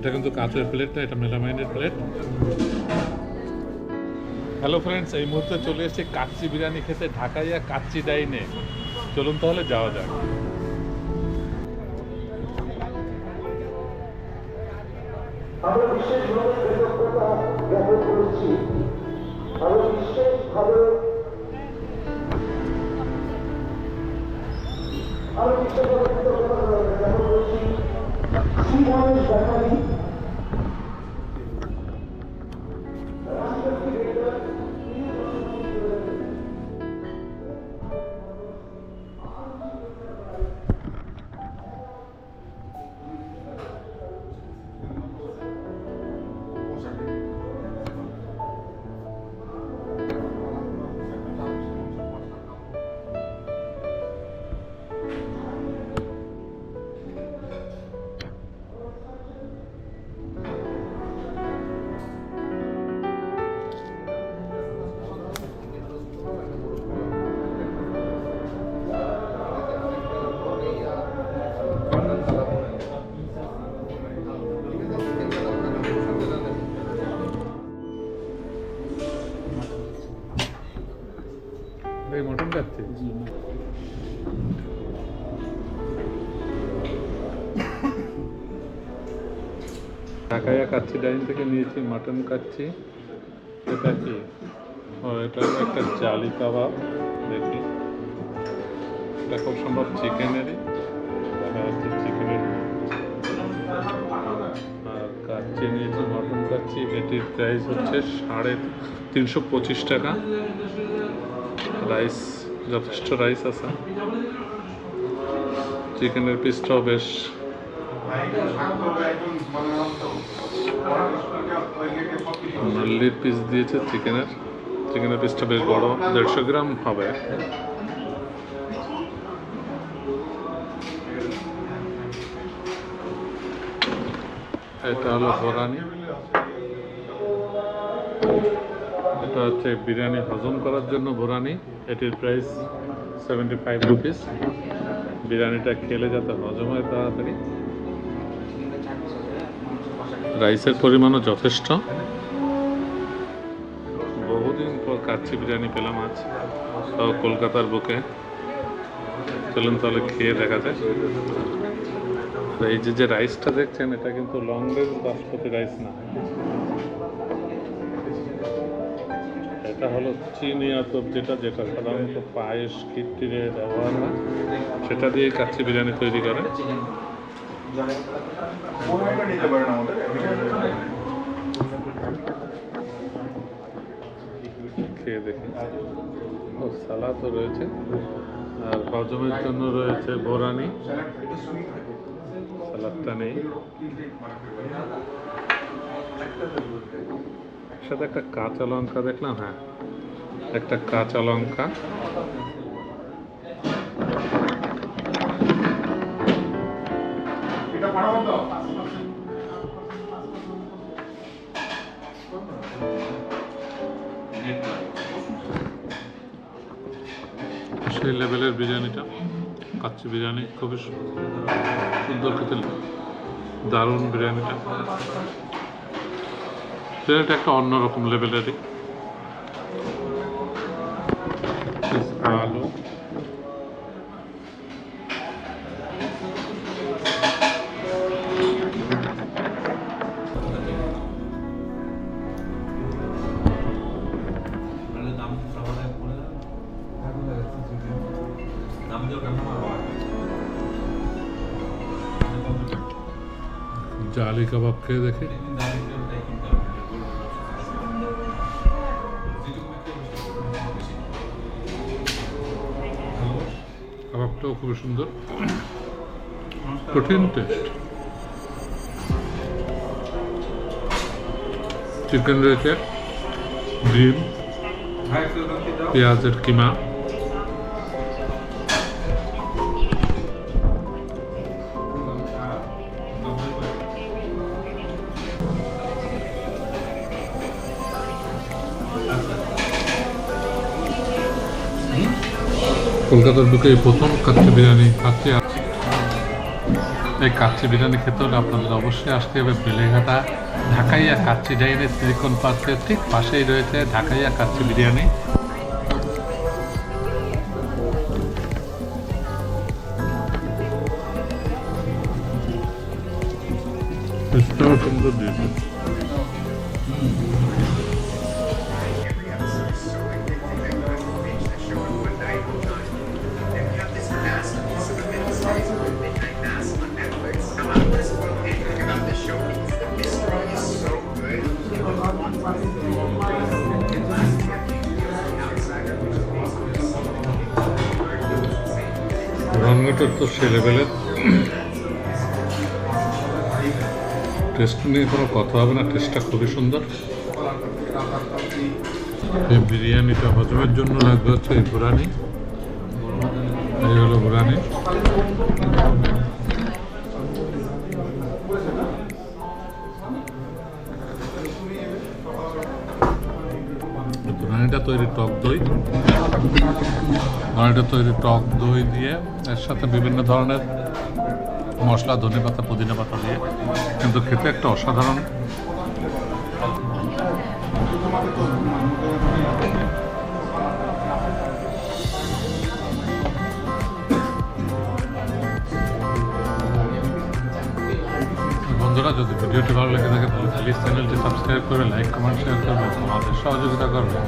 এটা কিন্তু কাঁচের প্লেট না, এটা মেলামাইনের প্লেট। হ্যালো ফ্রেন্ডস, এই মুহূর্তে চলে এসেছি কাচ্চি বিরিয়ানি খেতে ঢাকাইয়া কাচ্চি ডাইনে। চলুন তাহলে যাওয়া যাক। আমরা বিশেষভাবে কৃতজ্ঞতা জ্ঞাপন করছি। আমরা বিশেষভাবে কৃতজ্ঞতা জ্ঞাপন করছি শ্রীগণেশ ব্যাপারী, এই মটন কাচ্চি ঢাকাইয়া কাচ্চি ডাইন থেকে নিয়েছি মাটন কাচ্চি। এটা কি? ও, এটা হলো একটা জালি কাবাব। দেখি, এটা খুব সম্ভব চিকেনেরই, দেখা যাচ্ছে চিকেনের। আর কাচ্চি নিয়েছি মটন কাচ্চি, এটির প্রাইস হচ্ছে 325 টাকা। রাইস, যথেষ্ট রাইস আছে। চিকেনের পিসটাও বেশ নাল্লির পিস দিয়েছে। চিকেনের পিসটা বেশ বড়, 150 গ্রাম হবে। এটা হলো বোরানি। এটা হচ্ছে বিরিয়ানি হজম করার জন্য বোরানি। এটির প্রাইস 75 রুপিস। বিরিয়ানিটা খেলে যাতে হজম হয় তাড়াতাড়ি। রাইসের পরিমাণও যথেষ্ট। বহুদিন পর কাচ্চি বিরিয়ানি পেলাম আজ, তাও কলকাতার বুকে। চলুন তাহলে খেয়ে দেখা যায়। এই যে রাইসটা দেখছেন, এটা কিন্তু লং রেঞ্জ বাসমতি রাইস না, এটা হলো চিনি আতপ, যেটা সাধারণত পায়েস খিচুড়ি ব্যবহার হয়, সেটা দিয়ে কাচ্চি বিরিয়ানি তৈরি করে। খেয়ে দেখি। ও, সালাদও রয়েছে, আর হজমের জন্য রয়েছে বোরানি। সালাদটা নেই, একসাথে একটা কাঁচা লঙ্কা দেখলাম। হ্যাঁ, একটা কাঁচা লঙ্কা। সেই লেভেলের বিরিয়ানিটা, কাচ্চি বিরিয়ানি খুবই সুন্দর খেতে, দারুণ বিরিয়ানিটা। বিরিয়ানিটা একটা অন্যরকম লেভেলেরই। আলু, জালি কাবাব খেয়ে দেখি। কাবাবটাও খুবই সুন্দর, কঠিন টেস্ট। চিকেন রয়েছে, ডিম, পেঁয়াজের কিমা, কলকাতার বুকে প্রথম কাচ্চি বিরিয়ানি খাচ্ছি। এই কাচ্চি বিরিয়ানি খেতে হলে আপনাদের অবশ্যই আসতে হবে বেলেঘাটা ঢাকাইয়া কাচ্চি ডাইনের সিলিকন পার্কের ঠিক পাশেই রয়েছে ঢাকাইয়া কাচ্চি বিরিয়ানি। সুন্দর দিয়েছে। রান্নাটা তো সে লেভেলের, টেস্ট নিয়ে কোনো কথা হবে না, টেস্টটা খুবই সুন্দর। এই বিরিয়ানিটা হজমের জন্য লাগবে হচ্ছে এই বুরানি, এই হলো বুরানি। বুরানিটা তৈরি টক দই, বুরানিটা তৈরি টক দই দিয়ে এর সাথে বিভিন্ন ধরনের মশলা, ধনে পাতা, পুদিনা পাতা দিয়ে, কিন্তু খেতে একটা অসাধারণ। বন্ধুরা, যদি ভিডিওটি ভালো লেগে থাকে তাহলে প্লিজ চ্যানেলটি সাবস্ক্রাইব করে লাইক, কমেন্ট, শেয়ার করবেন, আমাদের সহযোগিতা করবেন।